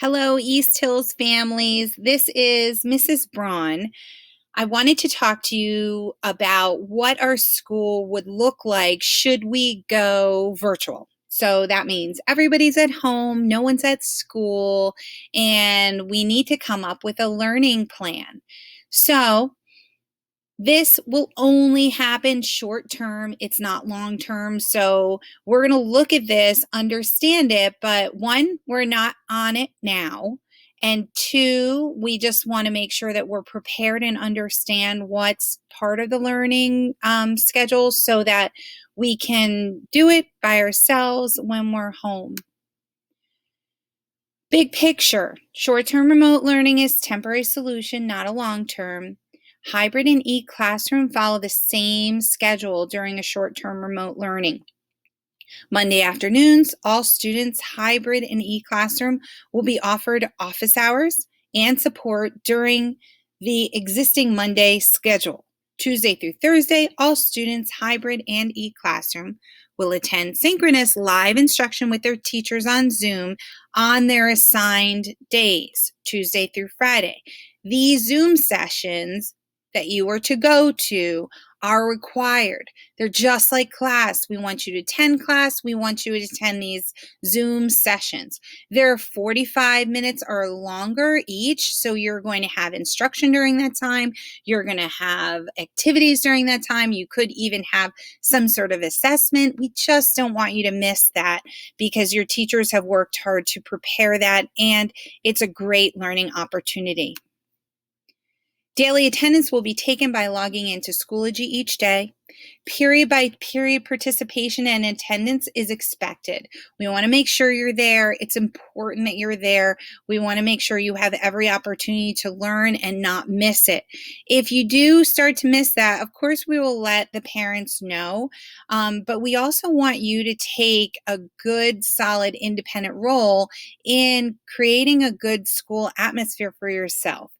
Hello, East Hills families. This is Mrs. Braun. I wanted to talk to you about what our school would look like should we go virtual. So that means everybody's at home, no one's at school, and we need to come up with a learning plan. So this will only happen short term. It's not long term. So we're going to look at this, understand it, but one, we're not on it now. And two, we just want to make sure that we're prepared and understand what's part of the learning schedule so that we can do it by ourselves when we're home. Big picture, short-term remote learning is temporary solution, not a long-term. Hybrid and e-classroom follow the same schedule during a short-term remote learning. Monday afternoons, all students hybrid and e-classroom will be offered office hours and support during the existing Monday schedule. Tuesday through Thursday, all students hybrid and e-classroom will attend synchronous live instruction with their teachers on Zoom on their assigned days, Tuesday through Friday. These Zoom sessions that you are to go to are required. They're just like class. We want you to attend class. We want you to attend these Zoom sessions. They're 45 minutes or longer each, so you're going to have instruction during that time. You're going to have activities during that time. You could even have some sort of assessment. We just don't want you to miss that because your teachers have worked hard to prepare that, and it's a great learning opportunity. Daily attendance will be taken by logging into Schoology each day. Period by period participation and attendance is expected. We want to make sure you're there. It's important that you're there. We want to make sure you have every opportunity to learn and not miss it. If you do start to miss that, of course, we will let the parents know, but we also want you to take a good, solid, independent role in creating a good school atmosphere for yourself.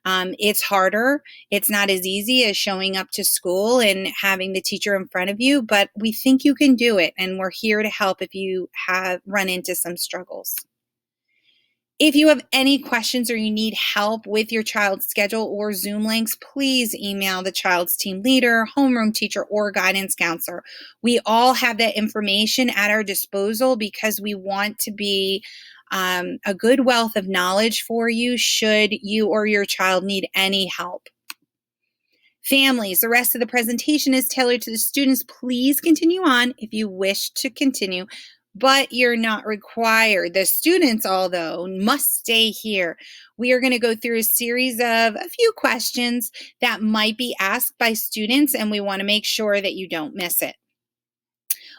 It's harder. It's not as easy as showing up to school and having the teacher in front of you, but we think you can do it, and we're here to help if you have run into some struggles. If you have any questions or you need help with your child's schedule or Zoom links, please email the child's team leader, homeroom teacher, or guidance counselor. We all have that information at our disposal because we want to be a good wealth of knowledge for you should you or your child need any help. Families, the rest of the presentation is tailored to the students. Please continue on if you wish to continue, but you're not required. The students, although, must stay here. We are going to go through a series of a few questions that might be asked by students, and we want to make sure that you don't miss it.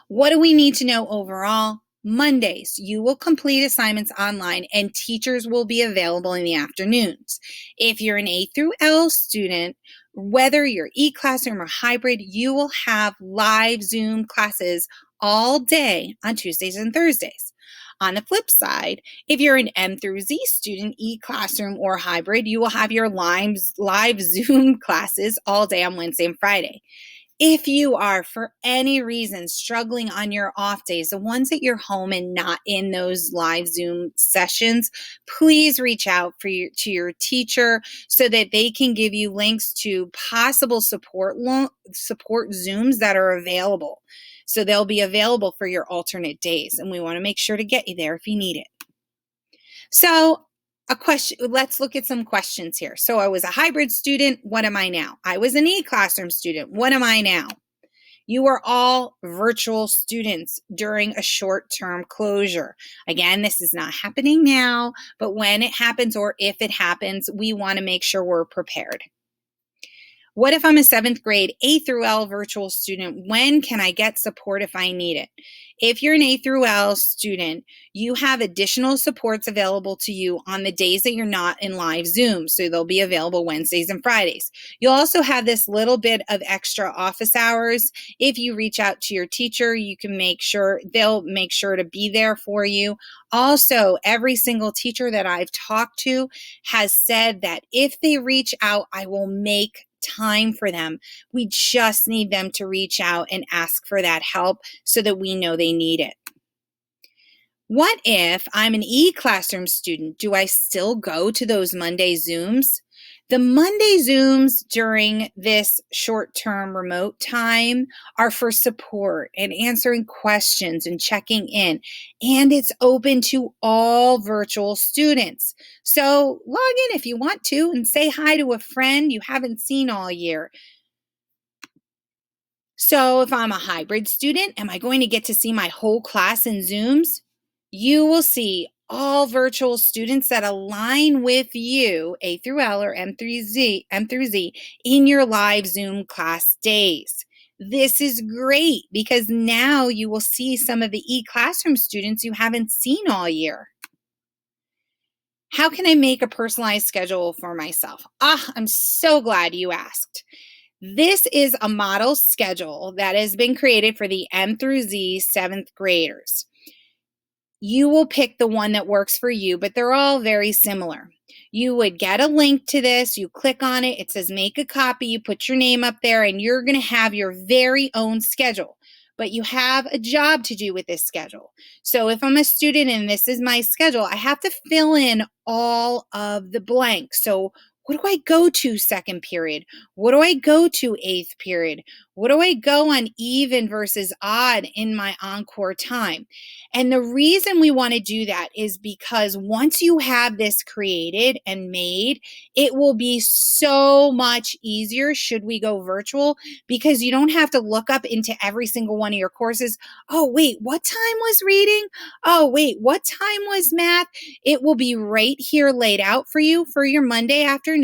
What do we need to know overall? Mondays, you will complete assignments online and teachers will be available in the afternoons. If you're an A through L student, whether you're e-classroom or hybrid, you will have live Zoom classes all day on Tuesdays and Thursdays. On the flip side, if you're an M through Z student, e-classroom or hybrid, you will have your live Zoom classes all day on Wednesday and Friday. If you are, for any reason, struggling on your off days, the ones that you're home and not in those live Zoom sessions, please reach out to your teacher so that they can give you links to possible support Zooms that are available. So they'll be available for your alternate days, and we want to make sure to get you there if you need it. So let's look at some questions here. So I was a hybrid student. What am I now? I was an e-classroom student. What am I now? You are all virtual students during a short-term closure. Again, this is not happening now, but when it happens or if it happens, we want to make sure we're prepared. What if I'm a 7th grade A through L virtual student? When can I get support if I need it? If you're an A through L student, you have additional supports available to you on the days that you're not in live Zoom. So they'll be available Wednesdays and Fridays. You'll also have this little bit of extra office hours. If you reach out to your teacher, you can they'll make sure to be there for you. Also, every single teacher that I've talked to has said that if they reach out, I will make time for them. We just need them to reach out and ask for that help so that we know they need it. What if I'm an e-classroom student? Do I still go to those Monday Zooms? The Monday Zooms during this short-term remote time are for support and answering questions and checking in, and it's open to all virtual students. So log in if you want to and say hi to a friend you haven't seen all year. So, if I'm a hybrid student, am I going to get to see my whole class in Zooms? You will see all virtual students that align with you, A through L or M through Z, in your live Zoom class days. This is great because now you will see some of the e-classroom students you haven't seen all year. How can I make a personalized schedule for myself? I'm so glad you asked. This is a model schedule that has been created for the M through Z seventh graders. You will pick the one that works for you, but they're all very similar. You would get a link to this, you click on it, it says make a copy, you put your name up there, and you're going to have your very own schedule. But you have a job to do with this schedule. So if I'm a student and this is my schedule, I have to fill in all of the blanks. So what do I go to second period? What do I go to eighth period? What do I go on even versus odd in my encore time? And the reason we want to do that is because once you have this created and made, it will be so much easier should we go virtual because you don't have to look up into every single one of your courses. Oh, wait, what time was reading? Oh, wait, what time was math? It will be right here laid out for you for your Monday afternoons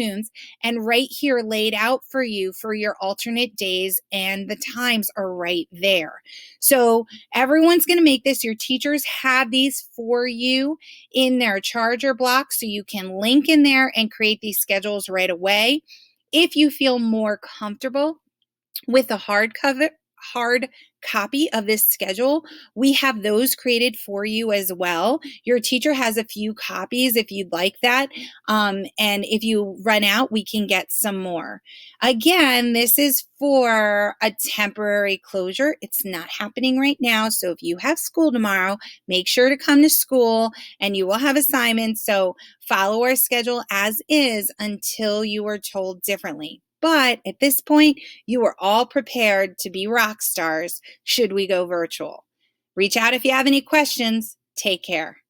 and right here laid out for you for your alternate days, and the times are right there. So everyone's going to make this. Your teachers have these for you in their charger block so you can link in there and create these schedules right away. If you feel more comfortable with a hard copy of this schedule, we have those created for you as well. Your teacher has a few copies if you'd like that. And if you run out, we can get some more. Again, this is for a temporary closure. It's not happening right now. So if you have school tomorrow, make sure to come to school and you will have assignments. So follow our schedule as is until you are told differently. But at this point, you are all prepared to be rock stars should we go virtual. Reach out if you have any questions. Take care.